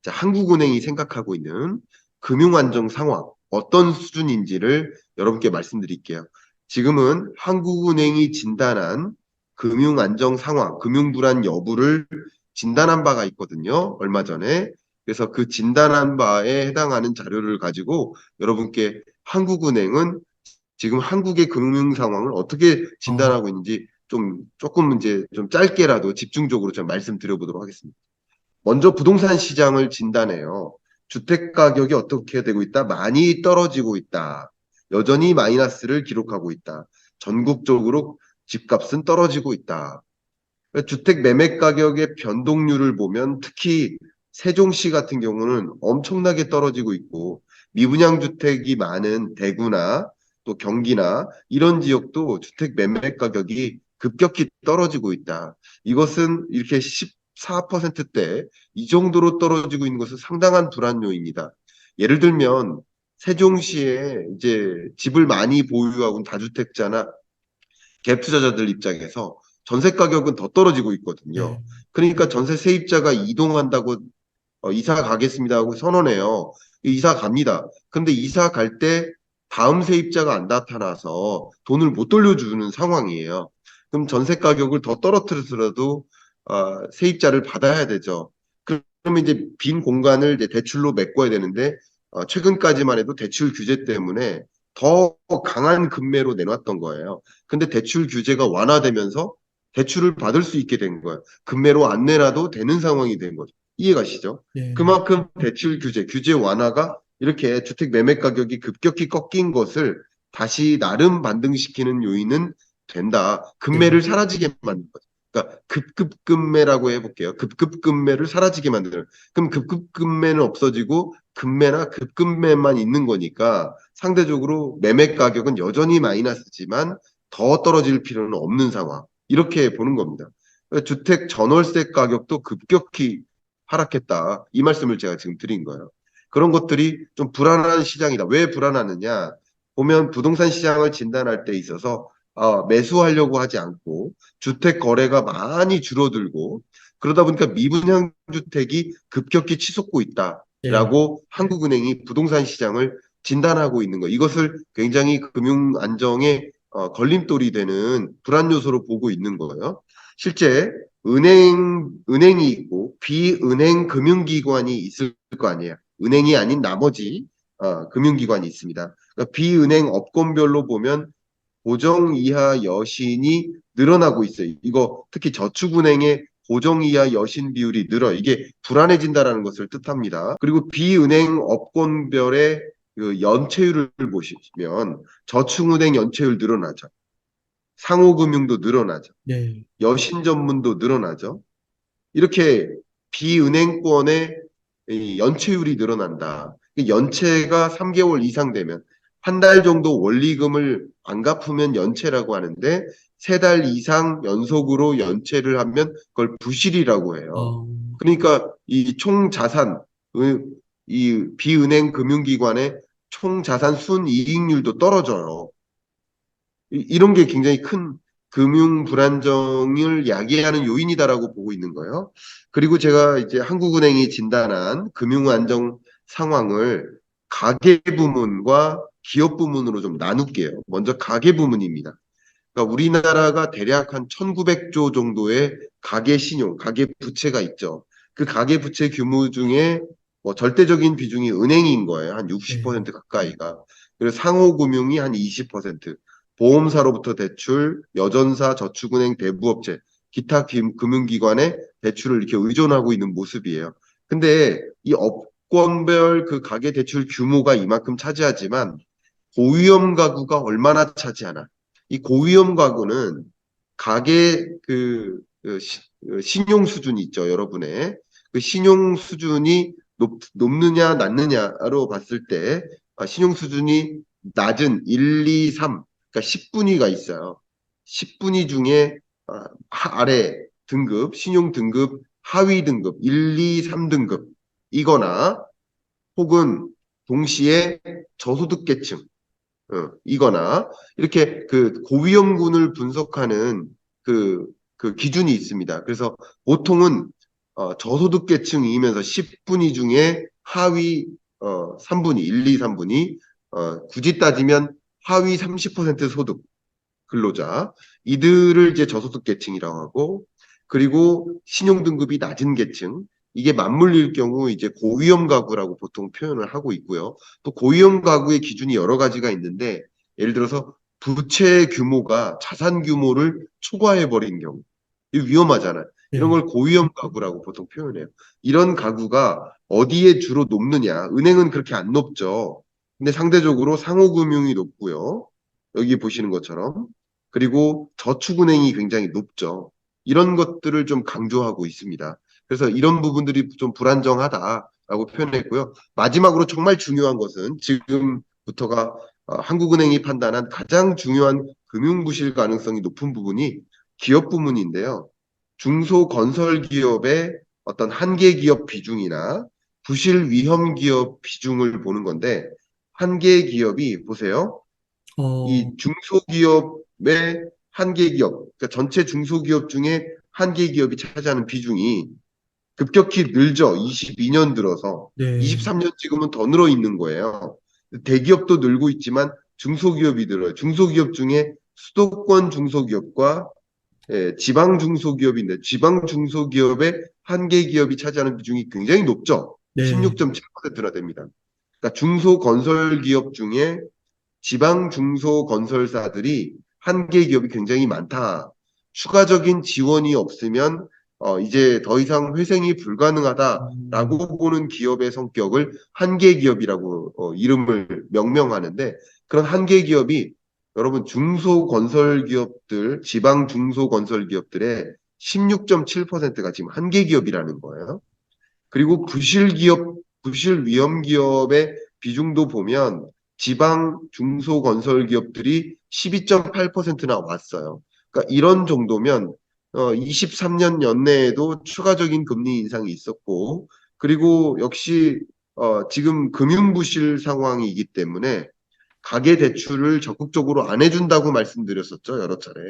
자, 한국은행이 생각하고 있는 금융안정 상황 어떤 수준인지를 여러분께 말씀드릴게요. 지금은 한국은행이 진단한 금융안정 상황, 금융불안 여부를 진단한 바가 있거든요. 얼마 전에. 그래서 그 진단한 바에 해당하는 자료를 가지고 여러분께 한국은행은 지금 한국의 금융 상황을 어떻게 어, 진단하고 있는지 조금 이제 좀 짧게라도 집중적으로 좀 말씀드려보도록 하겠습니다. 먼저 부동산 시장을 진단해요. 주택 가격이 어떻게 되고 있다? 많이 떨어지고 있다. 여전히 마이너스를 기록하고 있다. 전국적으로 집값은 떨어지고 있다. 주택 매매 가격의 변동률을 보면 특히 세종시 같은 경우는 엄청나게 떨어지고 있고 미분양 주택이 많은 대구나 또 경기나 이런 지역도 주택 매매 가격이 급격히 떨어지고 있다. 이것은 이렇게 14%대 이 정도로 떨어지고 있는 것은 상당한 불안 요인이다. 예를 들면 세종시에 이제 집을 많이 보유하고 있는 다주택자나 갭 투자자들 입장에서 전세 가격은 더 떨어지고 있거든요. 네. 그러니까 전세 세입자가 이동한다고 이사 가겠습니다 하고 선언해요. 이사 갑니다. 근데 이사 갈 때 다음 세입자가 안 나타나서 돈을 못 돌려주는 상황이에요. 그럼 전세 가격을 더 떨어뜨려서라도 세입자를 받아야 되죠. 그러면 이제 빈 공간을 이제 대출로 메꿔야 되는데 최근까지만 해도 대출 규제 때문에 더 강한 금매로 내놨던 거예요. 근데 대출 규제가 완화되면서 대출을 받을 수 있게 된 거예요. 금매로 안 내놔도 되는 상황이 된 거죠. 이해가시죠? 예. 그만큼 대출 규제 완화가 이렇게 주택 매매 가격이 급격히 꺾인 것을 다시 나름 반등시키는 요인은 된다. 예. 금매를 사라지게 만든 거죠. 그러니까 급급금매라고 해볼게요. 급급금매를 사라지게 만드는. 그럼 급급금매는 없어지고 금매나 급금매만 있는 거니까 상대적으로 매매 가격은 여전히 마이너스지만 더 떨어질 필요는 없는 상황. 이렇게 보는 겁니다. 주택 전월세 가격도 급격히 하락했다. 이 말씀을 제가 지금 드린 거예요. 그런 것들이 좀 불안한 시장이다. 왜 불안하느냐? 보면 부동산 시장을 진단할 때 있어서 매수하려고 하지 않고 주택 거래가 많이 줄어들고 그러다 보니까 미분양 주택이 급격히 치솟고 예. 있다라고 한국은행이 부동산 시장을 진단하고 있는 거. 이것을 굉장히 금융 안정의 걸림돌이 되는 불안 요소로 보고 있는 거예요. 실제 은행이 있고 비은행 금융기관이 있을 거 아니에요. 은행이 아닌 나머지 금융기관이 있습니다. 그러니까 비은행 업종별로 보면 고정 이하 여신이 늘어나고 있어요. 이거 특히 저축은행의 고정 이하 여신 비율이 늘어. 이게 불안해진다라는 것을 뜻합니다. 그리고 비은행 업종별의 그 연체율을 보시면 저축은행 연체율 늘어나죠. 상호금융도 늘어나죠. 예. 여신 전문도 늘어나죠. 이렇게 비은행권의 이 연체율이 늘어난다. 연체가 3개월 이상 되면 한 달 정도 원리금을 안 갚으면 연체라고 하는데 3달 이상 연속으로 연체를 하면 그걸 부실이라고 해요. 어, 그러니까 이 총 자산, 이 비은행 금융기관의 총 자산 순이익률도 떨어져요. 이런 게 굉장히 큰 금융 불안정을 야기하는 요인이다라고 보고 있는 거예요. 그리고 제가 이제 한국은행이 진단한 금융 안정 상황을 가계 부문과 기업 부문으로 좀 나눌게요. 먼저 가계 부문입니다. 그러니까 우리나라가 대략 한 1900조 정도의 가계 신용, 가계 부채가 있죠. 그 가계 부채 규모 중에 뭐 절대적인 비중이 은행인 거예요. 한 예. 60% 가까이가. 그리고 상호금융이 한 20%, 보험사로부터 대출, 여전사, 저축은행, 대부업체, 기타 금융기관의 대출을 이렇게 의존하고 있는 모습이에요. 근데 이 업권별 그 가계 대출 규모가 이만큼 차지하지만 고위험 가구가 얼마나 차지하나? 이 고위험 가구는 가계 신용 수준이 있죠, 여러분의. 그 신용 수준이 높느냐, 낮느냐로 봤을 때, 신용 수준이 낮은 1, 2, 3, 그러니까 10분위가 있어요. 10분위 중에 아래 등급, 신용 등급, 하위 등급, 1, 2, 3등급, 이거나 혹은 동시에 저소득계층, 이거나 이렇게 그 고위험군을 분석하는 그 기준이 있습니다. 그래서 보통은 저소득계층이면서 10분위 중에 하위 3분위, 1, 2, 3분위 굳이 따지면 하위 30% 소득 근로자 이들을 이제 저소득계층이라고 하고 그리고 신용등급이 낮은 계층 이게 맞물릴 경우 이제 고위험 가구라고 보통 표현을 하고 있고요. 또 고위험 가구의 기준이 여러 가지가 있는데 예를 들어서 부채 규모가 자산 규모를 초과해 버린 경우 이거 위험하잖아요. 이런 네. 걸 고위험 가구라고 보통 표현해요. 이런 가구가 어디에 주로 높느냐? 은행은 그렇게 안 높죠. 근데 상대적으로 상호금융이 높고요. 여기 보시는 것처럼. 그리고 저축은행이 굉장히 높죠. 이런 것들을 좀 강조하고 있습니다. 그래서 이런 부분들이 좀 불안정하다라고 표현했고요. 마지막으로 정말 중요한 것은 지금부터가 한국은행이 판단한 가장 중요한 금융부실 가능성이 높은 부분이 기업 부문인데요. 중소건설기업의 어떤 한계 기업 비중이나 부실 위험 기업 비중을 보는 건데 한계 기업이 보세요. 어, 이 중소기업의 한계 기업, 그러니까 전체 중소기업 중에 한계 기업이 차지하는 비중이 급격히 늘죠. 22년 들어서. 네. 23년 지금은 더 늘어 있는 거예요. 대기업도 늘고 있지만 중소기업이 늘어요. 중소기업 중에 수도권 중소기업과 지방 중소기업인데 지방 중소기업의 한계 기업이 차지하는 비중이 굉장히 높죠. 네. 16.7%나 됩니다. 그러니까 중소건설기업 중에 지방 중소건설사들이 한계 기업이 굉장히 많다. 추가적인 지원이 없으면 이제 더 이상 회생이 음, 불가능하다라고 보는 기업의 성격을 한계 기업이라고 이름을 명명하는데 그런 한계 기업이 여러분 중소건설기업들, 지방 중소건설기업들의 16.7%가 지금 한계 기업이라는 거예요. 그리고 부실기업, 부실위험기업의 비중도 보면 지방 중소건설기업들이 12.8%나 왔어요. 그러니까 이런 정도면 23년 연내에도 추가적인 금리 인상이 있었고 그리고 역시 지금 금융부실 상황이기 때문에 가계대출을 적극적으로 안 해준다고 말씀드렸었죠, 여러 차례.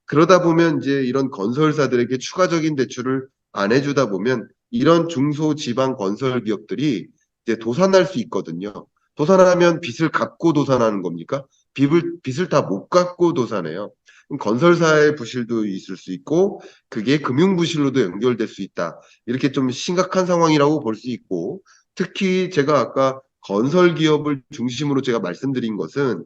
그러다 보면 이제 이런 건설사들에게 추가적인 대출을 안 해주다 보면 이런 중소지방 건설 기업들이 이제 도산할 수 있거든요. 도산하면 빚을 갚고 도산하는 겁니까? 빚을 다 못 갚고 도산해요. 그럼 건설사의 부실도 있을 수 있고 그게 금융부실로도 연결될 수 있다. 이렇게 좀 심각한 상황이라고 볼 수 있고 특히 제가 아까 건설 기업을 중심으로 제가 말씀드린 것은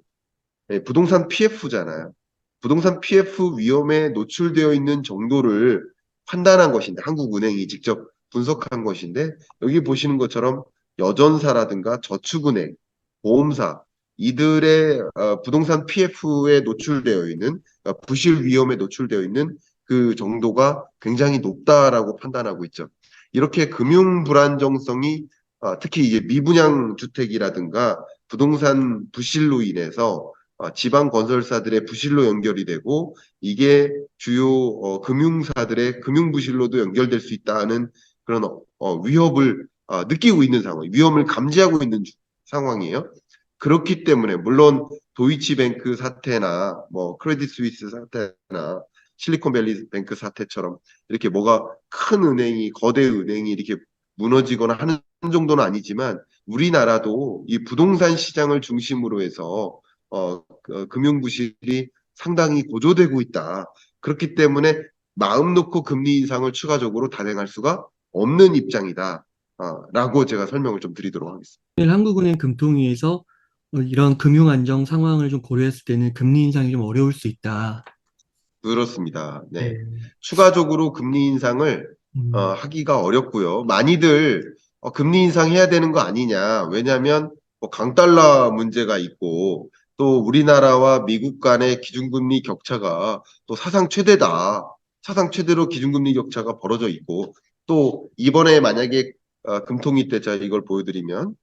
부동산 PF잖아요. 부동산 PF 위험에 노출되어 있는 정도를 판단한 것인데, 한국은행이 직접 분석한 것인데, 여기 보시는 것처럼 여전사라든가 저축은행, 보험사, 이들의 부동산 PF에 노출되어 있는, 부실 위험에 노출되어 있는 그 정도가 굉장히 높다라고 판단하고 있죠. 이렇게 금융 불안정성이 특히 이제 미분양 주택이라든가 부동산 부실로 인해서 지방 건설사들의 부실로 연결이 되고 이게 주요 금융사들의 금융 부실로도 연결될 수 있다는 그런 위협을 느끼고 있는 상황, 위험을 감지하고 있는 상황이에요. 그렇기 때문에 물론 도이치뱅크 사태나 뭐 크레딧 스위스 사태나 실리콘밸리 뱅크 사태처럼 이렇게 뭐가 큰 은행이 거대 은행이 이렇게 무너지거나 하는 정도는 아니지만 우리나라도 이 부동산 시장을 중심으로 해서 금융 부실이 상당히 고조되고 있다. 그렇기 때문에 마음 놓고 금리 인상을 추가적으로 단행할 수가 없는 입장이다. 라고 제가 설명을 좀 드리도록 하겠습니다. 한국은행 금통위에서 이런 금융 안정 상황을 좀 고려했을 때는 금리 인상이 좀 어려울 수 있다. 그렇습니다. 네. 네. 추가적으로 금리 인상을 음, 하기가 어렵고요. 많이들 금리 인상해야 되는 거 아니냐. 왜냐하면 뭐 강달러 문제가 있고 또 우리나라와 미국 간의 기준금리 격차가 또 사상 최대다. 사상 최대로 기준금리 격차가 벌어져 있고 또 이번에 만약에 금통위 때 제가 이걸 보여드리면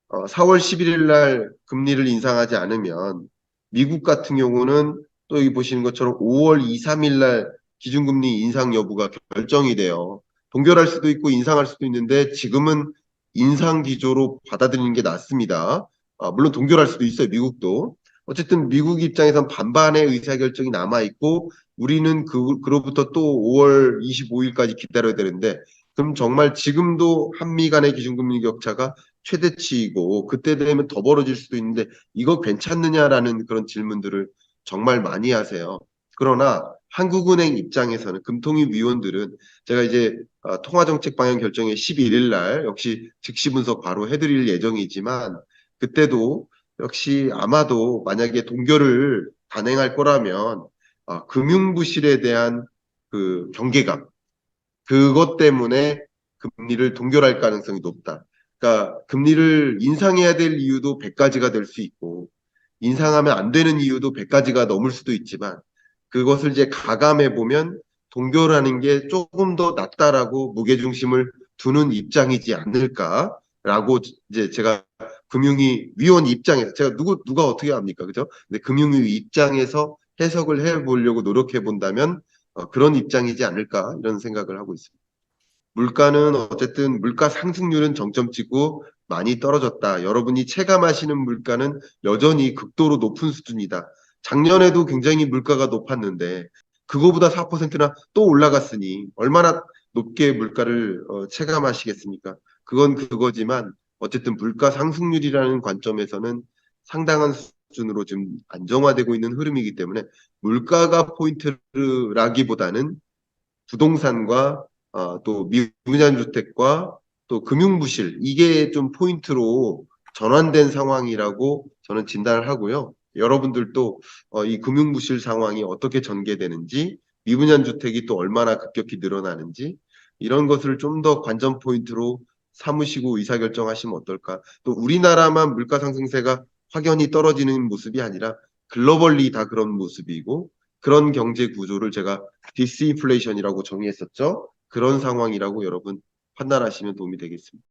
4월 11일 날 금리를 인상하지 않으면 미국 같은 경우는 또 여기 보시는 것처럼 5월 2, 3일 날 기준금리 인상 여부가 결정이 돼요. 동결할 수도 있고 인상할 수도 있는데 지금은 인상 기조로 받아들이는 게 낫습니다. 물론 동결할 수도 있어요, 미국도. 어쨌든 미국 입장에선 반반의 의사결정이 남아 있고 우리는 그로부터 또 5월 25일까지 기다려야 되는데 그럼 정말 지금도 한미 간의 기준금리 격차가 최대치이고 그때 되면 더 벌어질 수도 있는데 이거 괜찮느냐라는 그런 질문들을 정말 많이 하세요. 그러나 한국은행 입장에서는 금통위 위원들은 제가 이제 통화정책 방향 결정회 11일 날 역시 즉시 분석 바로 해드릴 예정이지만 그때도 역시 아마도 만약에 동결을 단행할 거라면 금융부실에 대한 그 경계감 그것 때문에 금리를 동결할 가능성이 높다. 그러니까 금리를 인상해야 될 이유도 100가지가 될 수 있고 인상하면 안 되는 이유도 100가지가 넘을 수도 있지만 그것을 이제 가감해 보면 동결하는 게 조금 더 낫다라고 무게중심을 두는 입장이지 않을까라고 이제 제가 금융위 위원 입장에서 제가 누가 어떻게 합니까? 그죠? 근데 금융위 입장에서 해석을 해 보려고 노력해 본다면 그런 입장이지 않을까 이런 생각을 하고 있습니다. 물가는 어쨌든 물가 상승률은 정점 찍고 많이 떨어졌다. 여러분이 체감하시는 물가는 여전히 극도로 높은 수준이다. 작년에도 굉장히 물가가 높았는데 그거보다 4%나 또 올라갔으니 얼마나 높게 물가를 체감하시겠습니까? 그건 그거지만 어쨌든 물가 상승률이라는 관점에서는 상당한 수준으로 지금 안정화되고 있는 흐름이기 때문에 물가가 포인트라기보다는 부동산과 또 미분양 주택과 또 금융부실 이게 좀 포인트로 전환된 상황이라고 저는 진단을 하고요. 여러분들도 이 금융부실 상황이 어떻게 전개되는지 미분양 주택이 또 얼마나 급격히 늘어나는지 이런 것을 좀 더 관전 포인트로 삼으시고 의사결정하시면 어떨까. 또 우리나라만 물가 상승세가 확연히 떨어지는 모습이 아니라 글로벌리 다 그런 모습이고 그런 경제 구조를 제가 디스인플레이션이라고 정의했었죠. 그런 상황이라고 여러분 판단하시면 도움이 되겠습니다.